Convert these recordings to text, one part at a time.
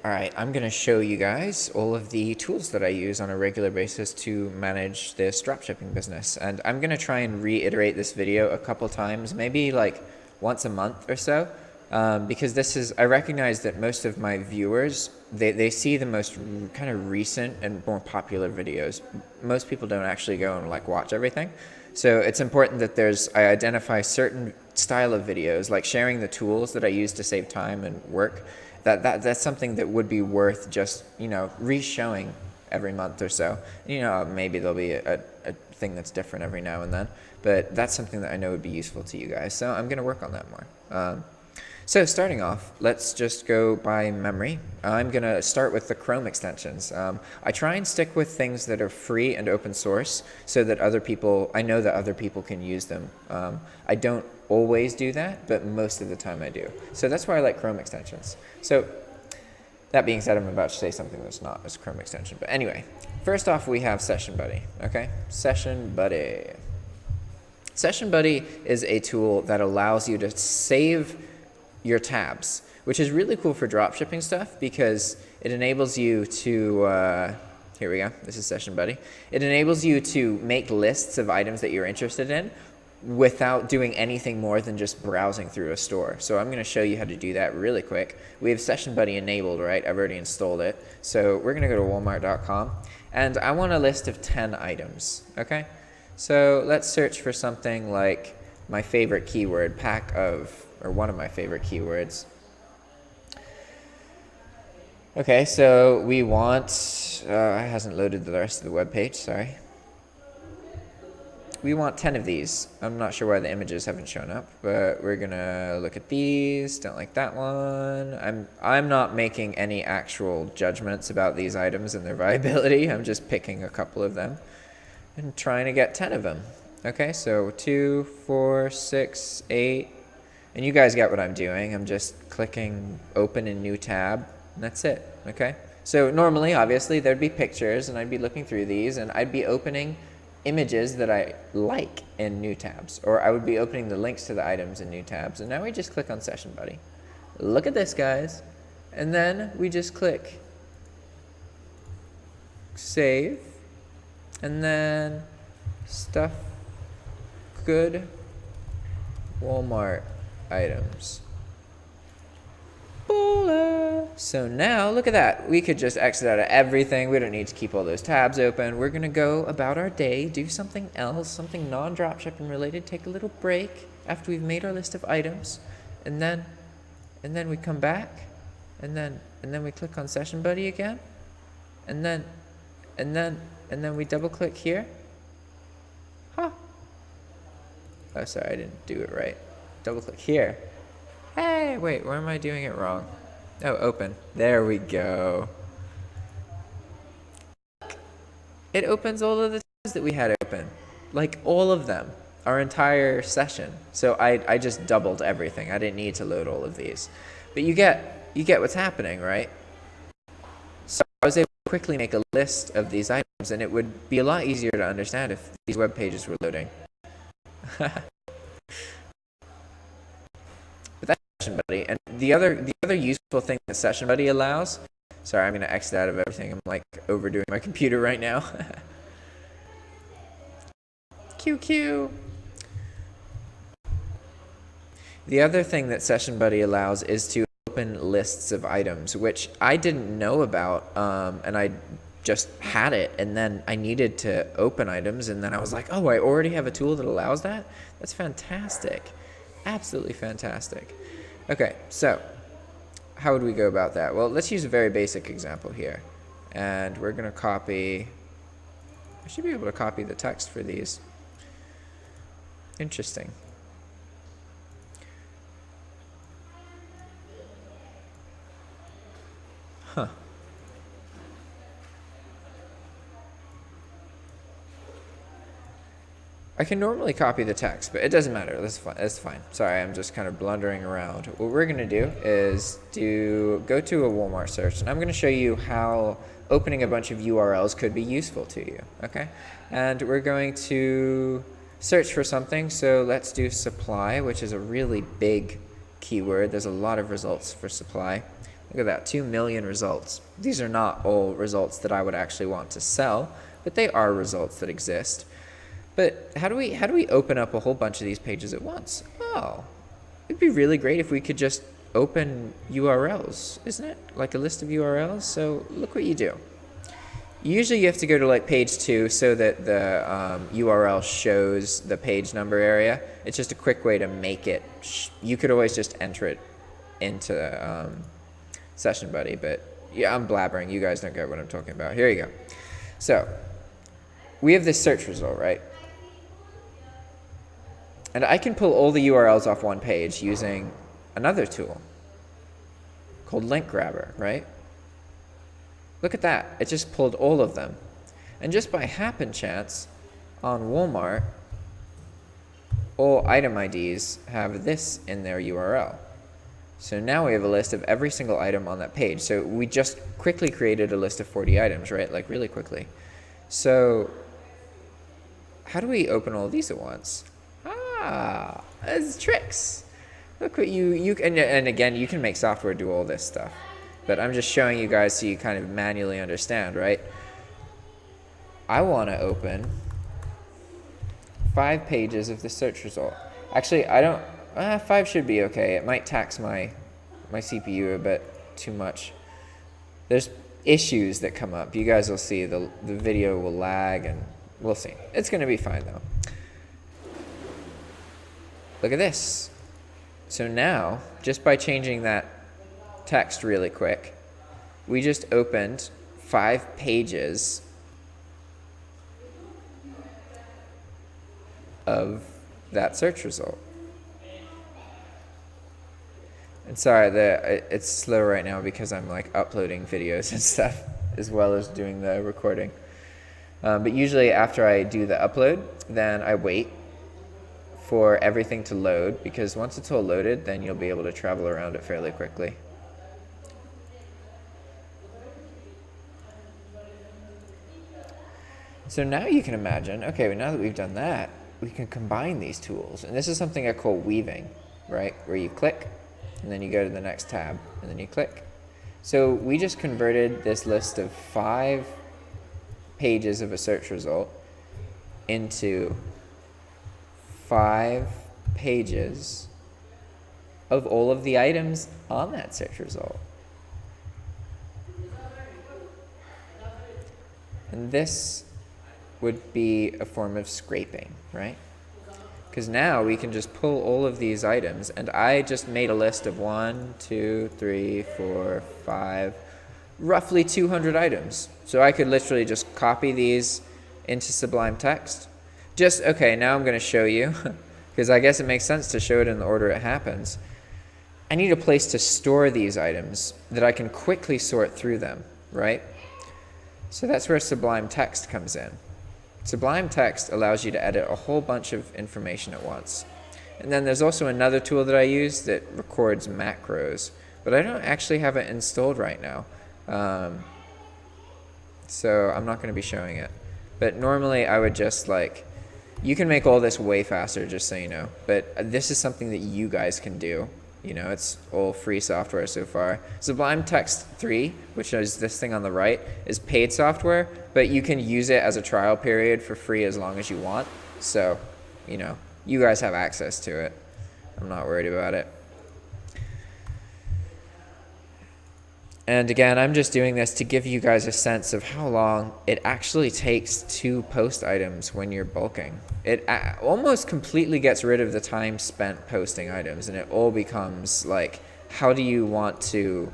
Alright, I'm going to show you guys all of the tools that I use on a regular basis to manage this dropshipping business. And I'm going to try and reiterate this video a couple times, maybe like once a month or so, because I recognize that most of my viewers, they see the most kind of recent and more popular videos. Most people don't actually go and like watch everything. So it's important that I identify certain style of videos, like sharing the tools that I use to save time and work. That's something that would be worth just, re-showing every month or so. Maybe there'll be a thing that's different every now and then, but that's something that I know would be useful to you guys. So I'm going to work on that more. So starting off, let's just go by memory. I'm going to start with the Chrome extensions. I try and stick with things that are free and open source so that I know that other people can use them. I don't always do that, but most of the time I do. So that's why I like Chrome extensions. So that being said, I'm about to say something that's not a Chrome extension. But anyway, first off, we have Session Buddy. Okay, Session Buddy. Session Buddy is a tool that allows you to save your tabs, which is really cool for dropshipping stuff because it enables you to, here we go, this is Session Buddy. It enables you to make lists of items that you're interested in without doing anything more than just browsing through a store. So I'm going to show you how to do that really quick. We have Session Buddy enabled, right? I've already installed it. So we're going to go to walmart.com and I want a list of 10 items, okay? So let's search for something like my favorite keyword, or one of my favorite keywords. Okay, so we want, it hasn't loaded the rest of the web page, sorry. We want 10 of these. I'm not sure why the images haven't shown up, but we're gonna look at these. Don't like that one. I'm not making any actual judgments about these items and their viability. I'm just picking a couple of them and trying to get 10 of them. Okay, so 2, 4, 6, 8. And you guys get what I'm doing. I'm just clicking open in new tab, and that's it, okay? So normally, obviously, there'd be pictures, and I'd be looking through these, and I'd be opening images that I like in new tabs, or I would be opening the links to the items in new tabs. And now we just click on Session Buddy. Look at this, guys. And then we just click Save, and then Stuff Good Walmart items. So now look at that. We could just exit out of everything. We don't need to keep all those tabs open. We're going to go about our day, do something else, something non-dropshipping related, take a little break after we've made our list of items, and then we come back, and then we click on Session Buddy again, and then we double click here. Huh. Oh, sorry, I didn't do it right. Double click here. Hey, wait, where am I doing it wrong? Oh, open. There we go. It opens all of the tabs that we had open. Like all of them. Our entire session. So I just doubled everything. I didn't need to load all of these. But you get what's happening, right? So I was able to quickly make a list of these items, and it would be a lot easier to understand if these web pages were loading. But that's Session Buddy. And the other useful thing that Session Buddy allows, sorry, I'm going to exit out of everything. I'm like overdoing my computer right now. QQ. The other thing that Session Buddy allows is to open lists of items, which I didn't know about, and I just had it, and then I needed to open items, and then I was like, oh, I already have a tool that allows that? That's fantastic. Absolutely fantastic. Okay, so how would we go about that? Well, let's use a very basic example here. And we're going to copy, I should be able to copy the text for these. Interesting. Huh. I can normally copy the text, but it doesn't matter. That's fine. Sorry, I'm just kind of blundering around. What we're going to do is go to a Walmart search, and I'm going to show you how opening a bunch of URLs could be useful to you, okay? And we're going to search for something. So let's do supply, which is a really big keyword. There's a lot of results for supply. Look at that, 2 million results. These are not all results that I would actually want to sell, but they are results that exist. But how do we open up a whole bunch of these pages at once? Oh, it'd be really great if we could just open URLs, isn't it? Like a list of URLs. So look what you do. Usually you have to go to like page 2 so that the URL shows the page number area. It's just a quick way to make it. You could always just enter it into Session Buddy, but yeah, I'm blabbering. You guys don't get what I'm talking about. Here you go. So we have this search result, right? And I can pull all the URLs off one page using another tool called Link Grabber, right? Look at that. It just pulled all of them. And just by happen chance, on Walmart, all item IDs have this in their URL. So now we have a list of every single item on that page. So we just quickly created a list of 40 items, right? Like really quickly. So how do we open all of these at once? Ah, it's tricks. Look what and again, you can make software do all this stuff. But I'm just showing you guys so you kind of manually understand, right? I want to open 5 pages of the search result. Actually, I don't, 5 should be okay. It might tax my CPU a bit too much. There's issues that come up. You guys will see the video will lag and we'll see. It's going to be fine though. Look at this. So now, just by changing that text really quick, we just opened 5 pages of that search result. And sorry, it's slow right now because I'm like uploading videos and stuff as well as doing the recording. But usually after I do the upload, then I wait for everything to load, because once it's all loaded, then you'll be able to travel around it fairly quickly. So now you can imagine, okay, well, now that we've done that, we can combine these tools. And this is something I call weaving, right? Where you click, and then you go to the next tab, and then you click. So we just converted this list of 5 pages of a search result into 5 pages of all of the items on that search result. And this would be a form of scraping, right? Because now we can just pull all of these items, and I just made a list of 1, 2, 3, 4, 5, roughly 200 items. So I could literally just copy these into Sublime Text. Okay, now I'm going to show you, because I guess it makes sense to show it in the order it happens. I need a place to store these items that I can quickly sort through them, right? So that's where Sublime Text comes in. Sublime Text allows you to edit a whole bunch of information at once. And then there's also another tool that I use that records macros, but I don't actually have it installed right now. So I'm not going to be showing it. But normally I would just you can make all this way faster, just so you know. But this is something that you guys can do. You know, it's all free software so far. Sublime Text 3, which is this thing on the right, is paid software, but you can use it as a trial period for free as long as you want. So, you know, you guys have access to it. I'm not worried about it. And again, I'm just doing this to give you guys a sense of how long it actually takes to post items when you're bulking. It almost completely gets rid of the time spent posting items, and it all becomes how do you want to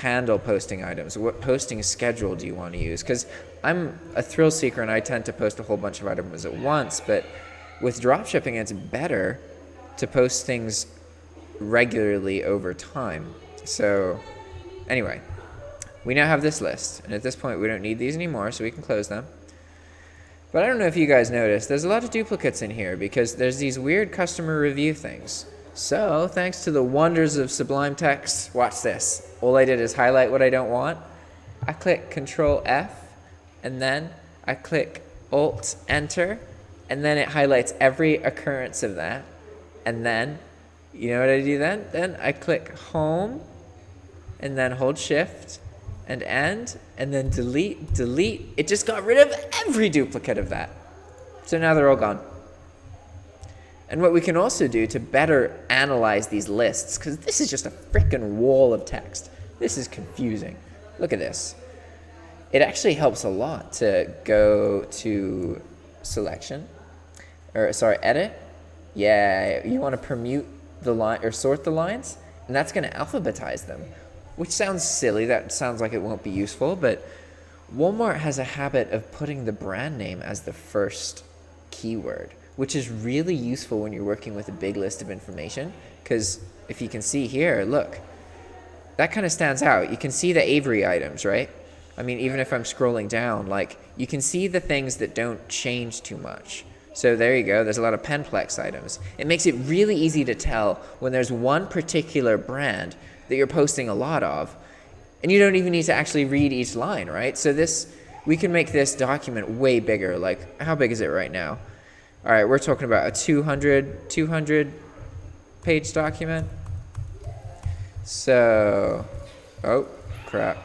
handle posting items? What posting schedule do you want to use? Because I'm a thrill seeker and I tend to post a whole bunch of items at once, but with dropshipping, it's better to post things regularly over time. So anyway, we now have this list, and at this point we don't need these anymore, so we can close them. But I don't know if you guys noticed, there's a lot of duplicates in here because there's these weird customer review things. So thanks to the wonders of Sublime Text, watch this. All I did is highlight what I don't want. I click Control F, and then I click Alt Enter, and then it highlights every occurrence of that. And then, you know what I do then? Then I click Home, and then hold shift and end, and then delete, delete. It just got rid of every duplicate of that. So now they're all gone. And what we can also do to better analyze these lists, because this is just a freaking wall of text. This is confusing. Look at this. It actually helps a lot to go to selection, or sorry, edit. Yeah, you want to permute the line or sort the lines, and that's going to alphabetize them, which sounds silly. That sounds like it won't be useful, but Walmart has a habit of putting the brand name as the first keyword, which is really useful when you're working with a big list of information, because if you can see here, look, that kind of stands out. You can see the Avery items, right? I mean, even if I'm scrolling down, like, you can see the things that don't change too much. So there you go. There's a lot of Penplex items. It makes it really easy to tell when there's one particular brand that you're posting a lot of, and you don't even need to actually read each line, right? So we can make this document way bigger. Like, how big is it right now? All right, we're talking about a 200 page document. So, oh, crap.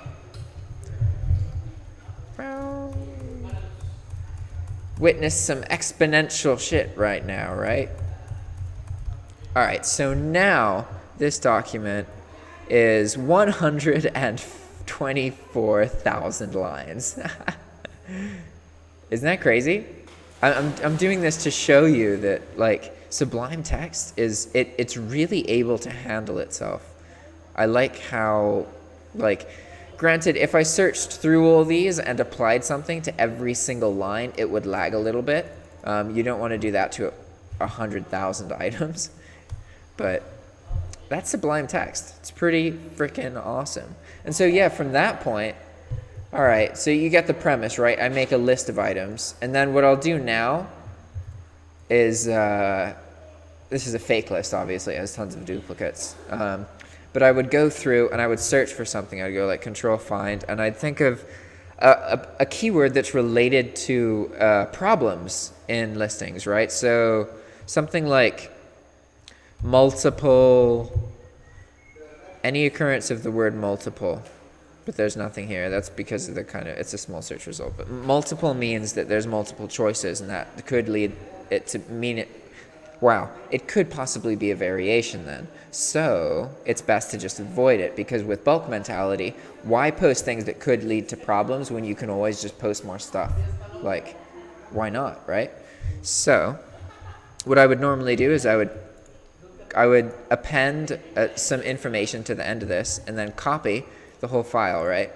Witness some exponential shit right now, right? All right, so now this document is 124,000 lines. Isn't that crazy? I'm doing this to show you that, like, Sublime Text it's really able to handle itself. I like how, like, granted, if I searched through all these and applied something to every single line, it would lag a little bit. You don't want to do that to 100,000 items, but that's Sublime Text. It's pretty freaking awesome. And so, yeah, from that point, all right, so you get the premise, right? I make a list of items, and then what I'll do now is, this is a fake list, obviously, it has tons of duplicates. But I would go through and I would search for something. I'd go like control find, and I'd think of a keyword that's related to problems in listings, right? So something like multiple, any occurrence of the word multiple, but there's nothing here. That's because of it's a small search result. But multiple means that there's multiple choices, and that could lead it to mean it. Wow, it could possibly be a variation then. So it's best to just avoid it, because with bulk mentality, why post things that could lead to problems when you can always just post more stuff? Like, why not, right? So what I would normally do is I would append some information to the end of this and then copy the whole file, right?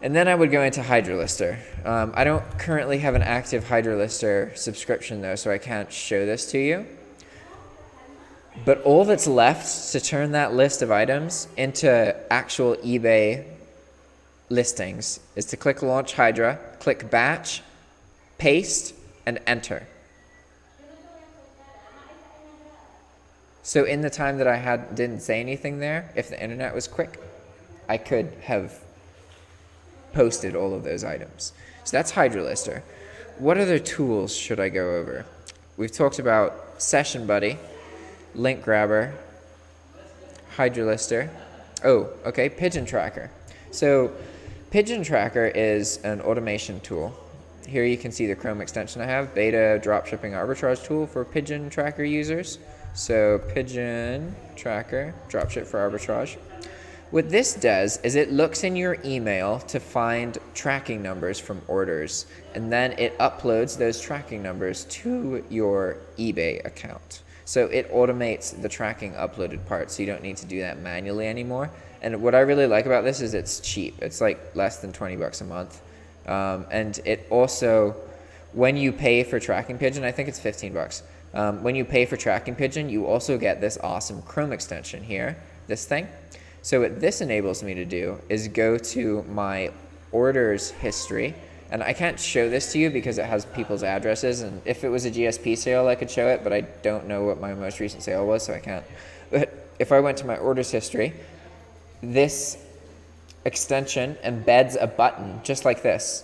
And then I would go into Hydra Lister. I don't currently have an active Hydra Lister subscription though, so I can't show this to you. But all that's left to turn that list of items into actual eBay listings is to click Launch Hydra, click Batch, Paste, and Enter. So in the time that I didn't say anything there, if the internet was quick, I could have posted all of those items. So that's Hydra Lister. What other tools should I go over? We've talked about Session Buddy, Link Grabber, Hydra Lister. Oh, okay, Pigeon Tracker. So Pigeon Tracker is an automation tool. Here you can see the Chrome extension I have, beta dropshipping arbitrage tool for Pigeon Tracker users. So Pigeon Tracker, dropship for arbitrage. What this does is it looks in your email to find tracking numbers from orders, and then it uploads those tracking numbers to your eBay account. So it automates the tracking uploaded part, so you don't need to do that manually anymore. And what I really like about this is it's cheap. It's like less than 20 bucks a month. And it also, when you pay for Tracking Pigeon, I think it's 15 bucks. When you pay for Tracking Pigeon, you also get this awesome Chrome extension here, this thing. So what this enables me to do is go to my orders history, and I can't show this to you because it has people's addresses, and if it was a GSP sale, I could show it, but I don't know what my most recent sale was, so I can't. But if I went to my orders history, this extension embeds a button just like this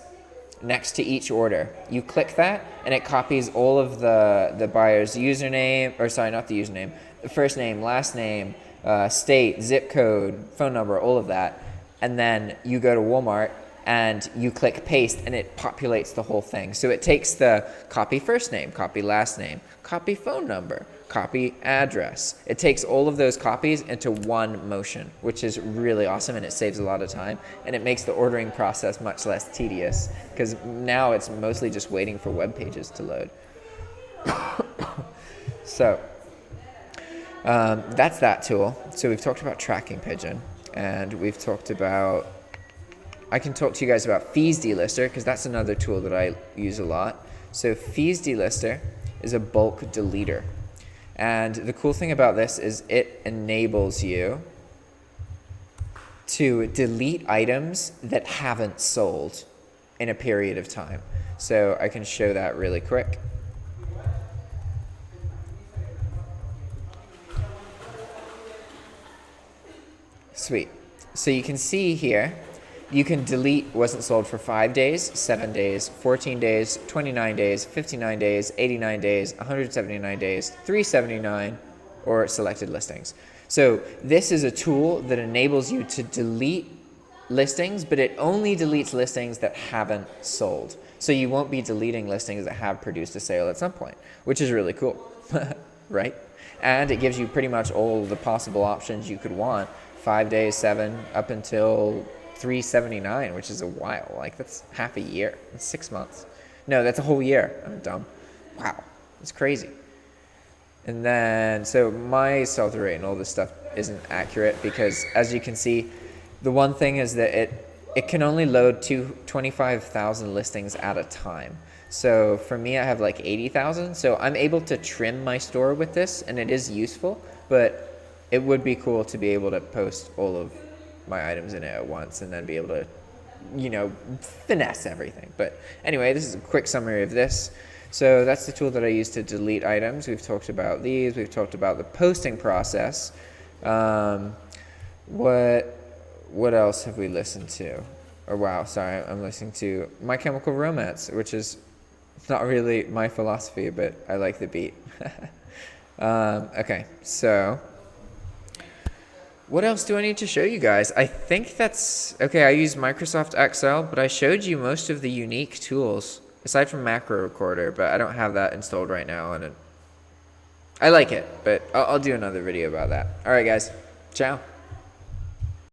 next to each order. You click that, and it copies all of the buyer's username, or sorry, not the username, the first name, last name, state, zip code, phone number, all of that. And then you go to Walmart and you click paste and it populates the whole thing. So it takes the copy first name, copy last name, copy phone number, copy address. It takes all of those copies into one motion, which is really awesome, and it saves a lot of time, and it makes the ordering process much less tedious because now it's mostly just waiting for web pages to load. So that's that tool. So we've talked about Tracking Pigeon, and we've talked about, I can talk to you guys about Fees Delister because that's another tool that I use a lot. So Fees Delister is a bulk deleter. And the cool thing about this is it enables you to delete items that haven't sold in a period of time. So I can show that really quick. Sweet. So you can see here, you can delete wasn't sold for 5 days, 7 days, 14 days, 29 days, 59 days, 89 days, 179 days, 379, or selected listings. So this is a tool that enables you to delete listings, but it only deletes listings that haven't sold. So you won't be deleting listings that have produced a sale at some point, which is really cool, right? And it gives you pretty much all the possible options you could want, 5 days, 7, up until 379, which is a while. Like, that's half a year. That's 6 months. No, that's a whole year. I'm dumb. Wow, it's crazy. And then, so my sell-through rate and all this stuff isn't accurate because, as you can see, the one thing is that it can only load 25,000 listings at a time. So for me, I have like 80,000. So I'm able to trim my store with this, and it is useful, but it would be cool to be able to post all of my items in it at once and then be able to, you know, finesse everything. But anyway, this is a quick summary of this. So that's the tool that I use to delete items. We've talked about these. We've talked about the posting process. What else have we listened to? Or wow, sorry, I'm listening to My Chemical Romance, which is not really my philosophy, but I like the beat. Okay, so what else do I need to show you guys? I think that's, okay, I use Microsoft Excel, but I showed you most of the unique tools, aside from Macro Recorder, but I don't have that installed right now, and I like it, but I'll do another video about that. All right, guys, ciao.